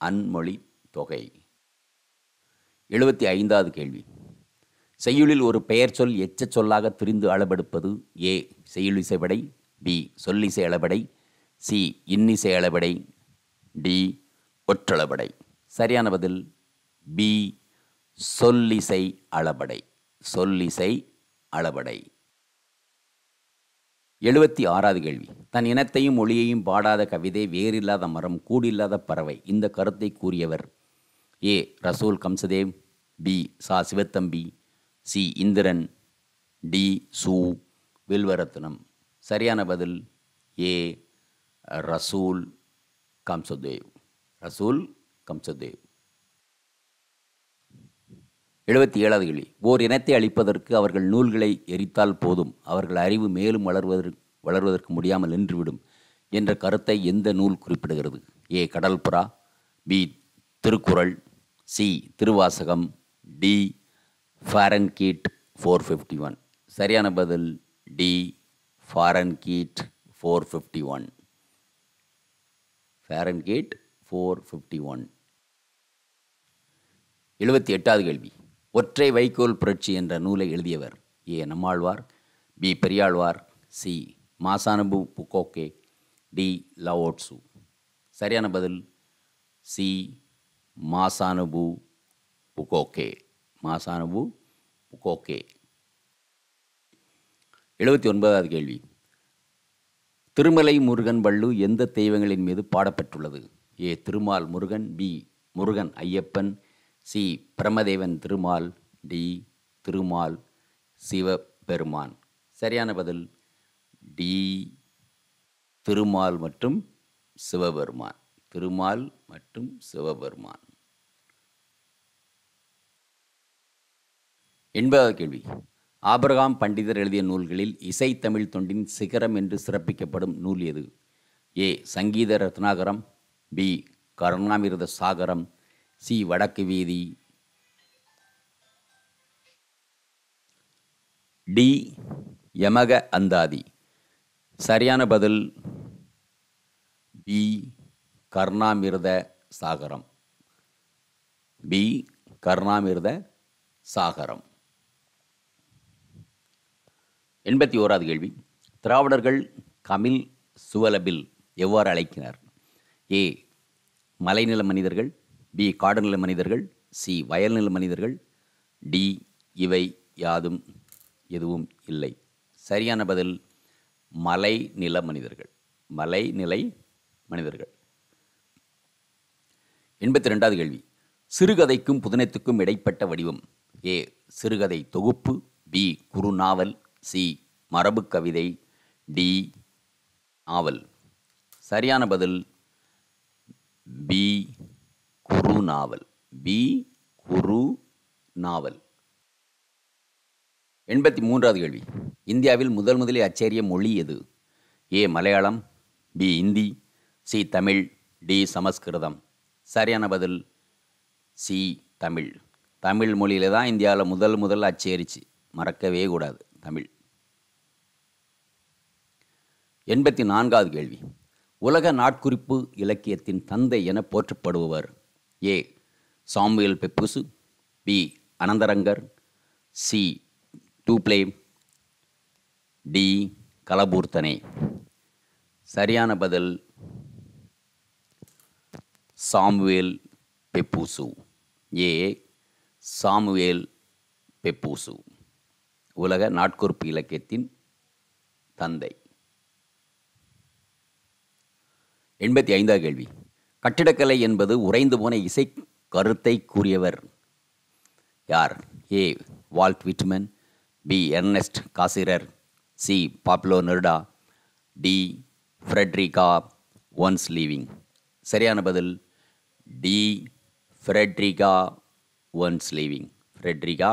அன்மொழித் தொகை. 75வது கேள்வி. செய்யுளில் ஒரு பெயர் சொல் எச்சச் சொல்லாக திரிந்து அளபெடுப்பது ஏ செய்யுளிசைப்படை, பி சொல்லிசை அளபடை, சி இன்னிசை அளபடை, டி ஒற்றளபடை. சரியான பதில் பி சொல்லிசை அளபடை. சொல்லிசை அளபடை. 76வது கேள்வி. தன் இனத்தையும் மொழியையும் பாடாத கவிதை, வேறில்லாத மரம், கூடில்லாத பறவை. இந்த கருத்தை கூறியவர் ஏ ரசூல் கம்சதேவ், பி சா சிவத்தம்பி, சி இந்திரன், டி சு வில்வரத்னம். சரியான பதில் ஏ ரசூல் கம்சதேவ். ரசூல் கம்சதேவ். 77வது கேள்வி. ஓர் இனத்தை அழிப்பதற்கு அவர்கள் நூல்களை எரித்தால் போதும், அவர்கள் அறிவு மேலும் வளர்வதற்கு முடியாமல் நின்றுவிடும் என்ற கருத்தை எந்த நூல் குறிப்பிடுகிறது? A Kadalpura, B Thirukkural, C Thiruvasagam, D Fahrenheit 451. சரியான பதில் டி ஃபாரன்கீட் 451. ஃபாரன்கீட் 451. 78வது கேள்வி. ஒற்றை வைக்கோல் புரட்சி என்ற நூலை எழுதியவர் A Nammalvar, B Periyalvar, C Masanobu Fukuoka, D Lao Tzu. சரியான பதில் சி மாசானபு புக்கோக்கே. மாசானபு புக்கோக்கே. 79வது கேள்வி. திருமலை முருகன் பள்ளு எந்த தெய்வங்களின் மீது பாடப்பட்டுள்ளது? A Thirumal Murugan, B Murugan Ayyappan, C Piramadevan Thirumal, D Thirumal Sivaperuman. சரியான பதில் டி திருமால் மற்றும் சிவபெருமான். திருமால் மற்றும் சிவபெருமான். 80வது கேள்வி. ஆபிரகாம் பண்டிதர் எழுதிய நூல்களில் இசைத்தமிழ் தொண்டின் சிகரம் என்று சிறப்பிக்கப்படும் நூல் எது? ஏ சங்கீத ரத்னாகரம், பி கருணாமிர்த சாகரம், சி வடக்கு வீதி, டி யமக அந்தாதி. சரியான பதில் பி கருணாமிர்த சாகரம். பி கருணாமிர்த சாகரம். 81வது கேள்வி. திராவிடர்கள் கமில் சுவலபில் எவ்வாறு அழைக்கிறார்? ஏ மலைநில மனிதர்கள், பி காடுநில மனிதர்கள், சி வயல்நில மனிதர்கள், டி இவை யாதும் எதுவும் இல்லை. சரியான பதில் மலைநில மனிதர்கள். மலைநிலை மனிதர்கள். 82வது கேள்வி. சிறுகதைக்கும் புதினத்துக்கும் இடைப்பட்ட வடிவம்? ஏ சிறுகதை தொகுப்பு, பி குறுநாவல், சி மரபு கவிதை, டி நாவல். சரியான பதில் பி குறுநாவல். பி குறுநாவல். 83வது கேள்வி. இந்தியாவில் முதலில் அச்சேறிய மொழி எது? A Malayalam, B Hindi, C Tamil, D Samaskritam. சரியான பதில் சி தமிழ். தமிழ் மொழியில தான் இந்தியாவில் முதல் அச்சேரிச்சு, மறக்கவே கூடாது தமிழ். 84வது கேள்வி. உலக நாட்குறிப்பு இலக்கியத்தின் தந்தை என போற்றப்படுபவர்? ஏ சாமுவேல் பெப்பூசு, பி அனந்தரங்கர், சி டூப்ளே, டி கலபூர்த்தனே. சரியான பதில் சாமுவேல் பெப்பூசு. ஏ சாமுவேல் பெப்பூசு உலக நாட்குறிப்பு இலக்கியத்தின் தந்தை. 85வது கேள்வி. கட்டிடக்கலை என்பது உறைந்து போன இசை கருத்தை கூறியவர் யார்? A Walt Whitman, B Ernst Cassirer, C Pablo Neruda, D Frederica ஒன்ஸ் லீவிங். சரியான பதில் டி ஃப்ரெட்ரிகா ஒன்ஸ் லீவிங். ஃப்ரெட்ரிகா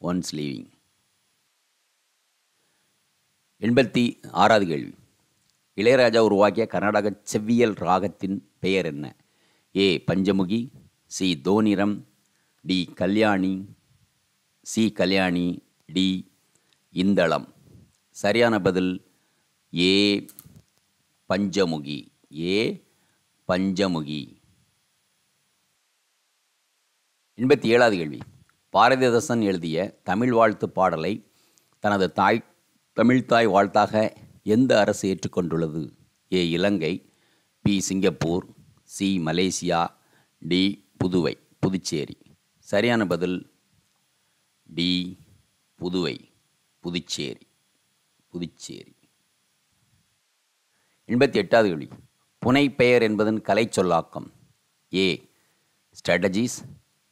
ஒன்ஸ் லீவிங். 86வது கேள்வி. இளையராஜா உருவாக்கிய கர்நாடக செவ்வியல் ராகத்தின் பெயர் என்ன? A Panchamukhi, C Dhoniram, D Kalyani, C Kalyani, D Indhalam. சரியான பதில் ஏ பஞ்சமுகி. ஏ பஞ்சமுகி. 87வது கேள்வி. பாரதிதாசன் எழுதிய தமிழ் வாழ்த்து பாடலை தனது தமிழ்த்தாய் வாழ்த்தாக எந்த அரசு ஏற்றுக்கொண்டுள்ளது? A Ilangai, B Singapore, C Malaysia, D Puducherry. சரியான பதில் டி புதுச்சேரி. 88வது கேள்வி. புனைப்பெயர் என்பதன் கலை சொல்லாக்கம்? A strategies,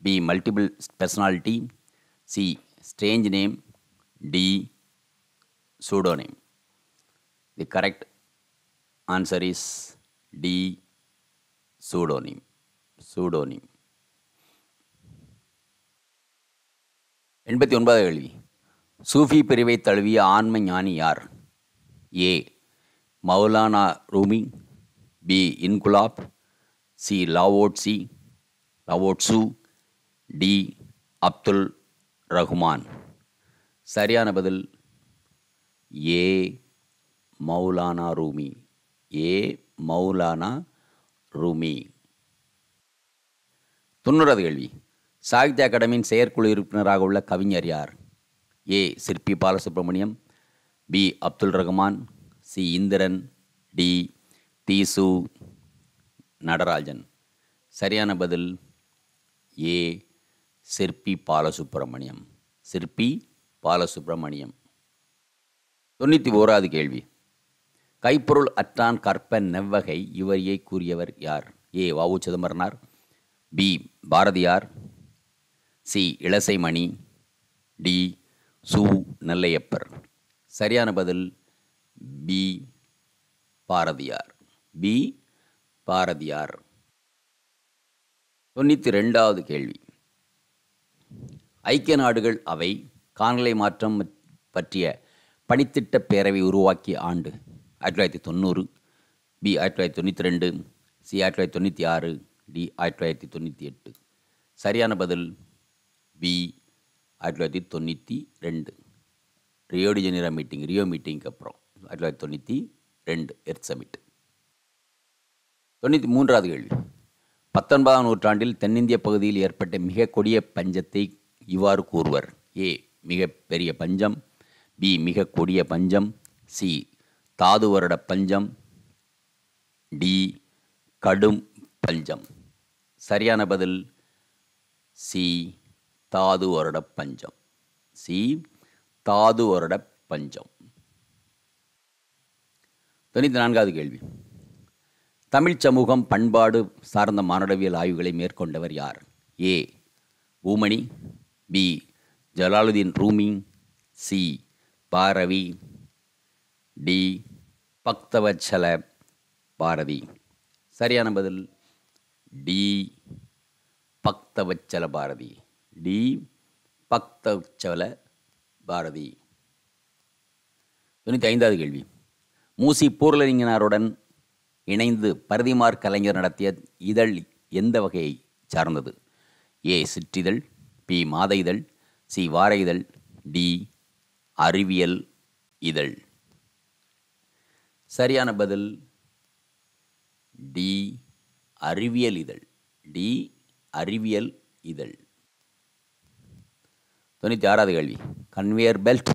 B multiple personality, C strange name, D pseudonym. The correct answer is D pseudonym. 89வது கேள்வி. சூஃபி பிரிவை தழுவிய ஆன்ம ஞானி யார்? A Maulana Rumi, B Inkulab, C Lao Tzu, D Abdul Rahman. சரியான பதில் ஏ மௌலானா ரூமி. ஏ மௌலானா ரூமி. 90வது கேள்வி. சாகித்ய அகாடமியின் செயற்குழு உறுப்பினராக உள்ள கவிஞர் யார்? A Sirpi Balasubramaniam, B Abdul Rahman, C Indiran, D Theesu Natarajan. சரியான பதில் ஏ சிற்பி பாலசுப்ரமணியம். 91வது கேள்வி. கைப்பொருள் அற்றான் கற்ப நெவ்வகை இவரியை கூறியவர் யார்? A VO. Chidambaranar, B Bharathiyar, C Ilasaimani, D Su Nellaiyappar. சரியான பதில் பி பாரதியார். பி பாரதியார். 92வது கேள்வி. ஐக்கிய நாடுகள் அவை காலநிலை மாற்றம் பற்றிய பணித்திட்ட பேரவை உருவாக்கிய ஆண்டு 1990, பி 1992, சி 1996, டி 1998. சரியான பதில் பி 1992. ரியோ மீட்டிங்க்கு அப்புறம் 1992 எர்த் சமிட். 93வது கேள்வி. 19ஆம் நூற்றாண்டில் தென்னிந்திய பகுதியில் ஏற்பட்ட மிக கொடிய பஞ்சத்தை இவ்வாறு கூறுவர். ஏ மிக பெரிய பஞ்சம், பி மிக கொடிய பஞ்சம், சி தாது வருட பஞ்சம், டி கடும் பஞ்சம். சரியான பதில் சி தாது வருட பஞ்சம். சி தாது வருட பஞ்சம். 94வது கேள்வி. தமிழ் சமூகம் பண்பாடு சார்ந்த மானுடவியல் ஆய்வுகளை மேற்கொண்டவர் யார்? A Umani, B Jalaluddin Rumi, C Bharavi, D Bakthavatsala Bharathi. சரியான பதில் டி பக்தவச்சல பாரதி. டி பக்தவச்சல பாரதி. 95வது கேள்வி. மூசி பூர்ணலிங்கனாருடன் இணைந்து பரதிமார் கலைஞர் நடத்திய இதழ் எந்த வகையை சார்ந்தது? ஏ சிற்றிதழ், பி மாத இதழ், சி வார இதழ், டி அறிவியல் இதழ். சரியான பதில் டி அறிவியல் இதழ். டி அறிவியல் இதழ். 96வது கேள்வி. Conveyor belt,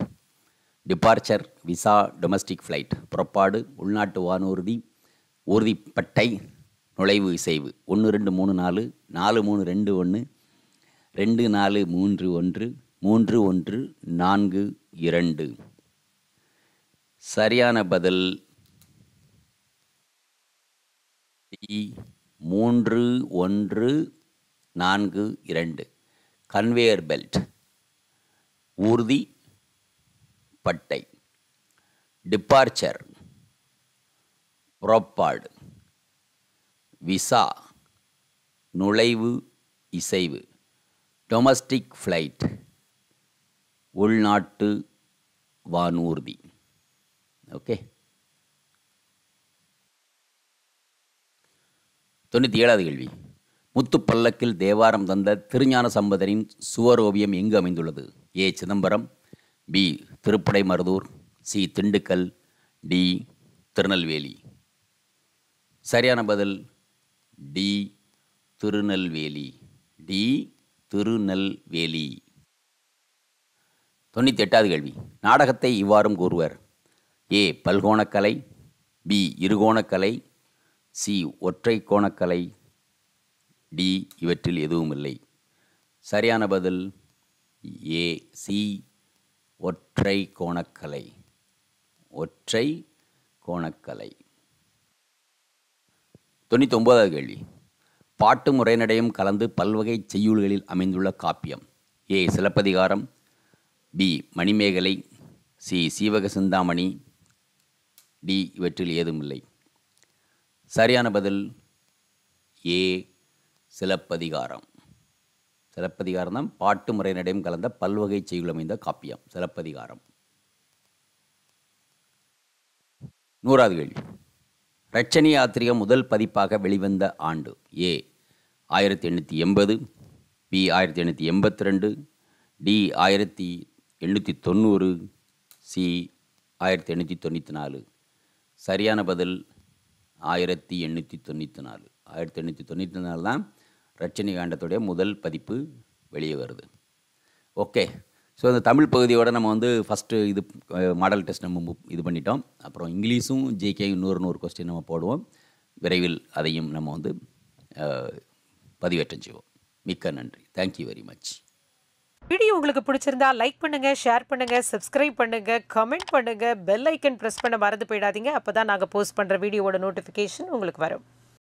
departure, visa, domestic flight, புறப்பாடு, உள்நாட்டு வானூர்தி, ஊர்திப்பட்டை, நுழைவு இசைவு 1 2 3 4 4 3 2 1 2 4 3 1 3 1 4 2. சரியான பதில் டி 3 1 4 2. கன்வேயர் பெல்ட் ஊர்தி பட்டை, டிபார்ச்சர் புறப்பாடு, விசா நுழைவு இசைவு, டொமஸ்டிக் ஃப்ளைட் உள்நாட்டு வானூர்தி. ஓகே. 97வது கேள்வி. முத்துப்பல்லக்கில் தேவாரம் தந்த திருஞான சம்பந்தரின் சுவர் ஓவியம் எங்கு அமைந்துள்ளது? A Chidambaram, B Thiruppadaimarudur, C Dindigul, D Tirunelveli. சரியான பதில் டி திருநெல்வேலி. டி திருநெல்வேலி. 98வது கேள்வி. நாடகத்தை இவ்வாறும் கூறுவர். ஏ பல்கோணக்கலை, பி இருகோணக்கலை, சி ஒற்றை கோணக்கலை, டி இவற்றில் எதுவும் இல்லை. சரியான பதில் ஏ சி ஒற்றை கோணக்கலை. ஒற்றை கோணக்கலை. 99வது கேள்வி. பாட்டு முறைநடையும் கலந்து பல்வகை செய்யுள்களில் அமைந்துள்ள காப்பியம். A Silappathikaram, B Manimekalai, C Seevaka Chintamani, D இவற்றில் ஏதுமில்லை. சரியான பதில் ஏ சிலப்பதிகாரம். சிலப்பதிகாரம் தான் பாட்டு முறைநடையும் கலந்த பல்வகை செய்யுள் அமைந்த காப்பியம் சிலப்பதிகாரம். 100வது கேள்வி. ரட்சணி யாத்திரிகம் முதல் பதிப்பாக வெளிவந்த ஆண்டு. ஏ 1880, பி 1882, டி 1890, சி 1894. சரியான பதில் 1894. 1894 தான் ரட்சணி காண்டத்துடைய முதல் பதிப்பு வெளியே வருது. ஓகே. ஸோ இந்த தமிழ் பகுதியோடு நம்ம ஃபஸ்ட்டு இது மாடல் டெஸ்ட் நம்ம இது பண்ணிட்டோம். அப்புறம் இங்கிலீஷும் ஜிகேயும் 100 கொஸ்டின் நம்ம போடுவோம். விரைவில் அதையும் நம்ம பதிவேற்றம் செய்வோம். மிக்க நன்றி. Thank you very much. வீடியோ உங்களுக்கு பிடிச்சிருந்தா லைக் பண்ணுங்க, ஷேர் பண்ணுங்க, சப்ஸ்கிரைப் பண்ணுங்க, கமெண்ட் பண்ணுங்க, பெல் ஐக்கன் ப்ரெஸ் பண்ண மறந்து போயிடாதீங்க. அப்போ தான் நாங்கள் போஸ்ட் பண்ணுற வீடியோவோட நோட்டிஃபிகேஷன் உங்களுக்கு வரும்.